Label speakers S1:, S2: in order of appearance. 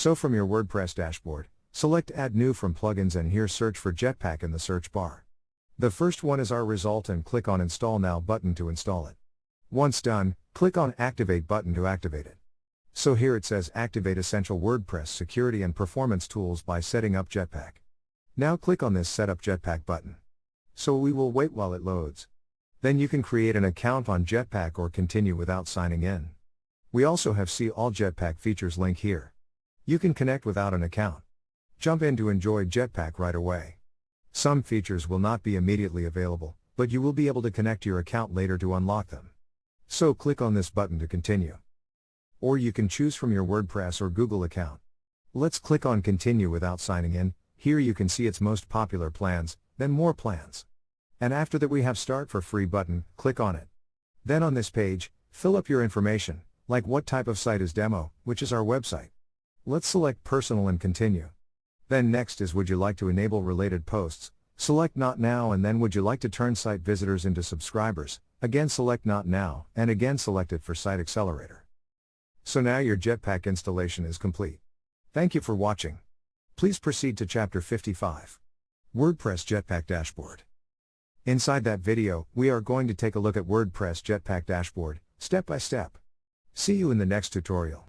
S1: So from your WordPress dashboard, select Add New from Plugins and here search for Jetpack in the search bar. The first one is our result and click on Install Now button to install it. Once done, click on Activate button to activate it. So here it says Activate Essential WordPress Security and Performance Tools by setting up Jetpack. Now click on this Setup Jetpack button. So we will wait while it loads. Then you can create an account on Jetpack or continue without signing in. We also have See All Jetpack features link here. You can connect without an account. Jump in to enjoy Jetpack right away. Some features will not be immediately available, but you will be able to connect your account later to unlock them. So click on this button to continue. Or you can choose from your WordPress or Google account. Let's click on Continue without signing in. Here you can see its most popular plans, then More plans. And after that we have Start for Free button, click on it. Then on this page, fill up your information, like what type of site is demo, which is our website. Let's select Personal and continue. Then next is Would you like to enable related posts? Select Not Now and then Would you like to turn site visitors into subscribers? Again select Not Now, and again select it for Site Accelerator. So now your Jetpack installation is complete. Thank you for watching. Please proceed to Chapter 55. WordPress Jetpack Dashboard. Inside that video, we are going to take a look at WordPress Jetpack Dashboard, step by step. See you in the next tutorial.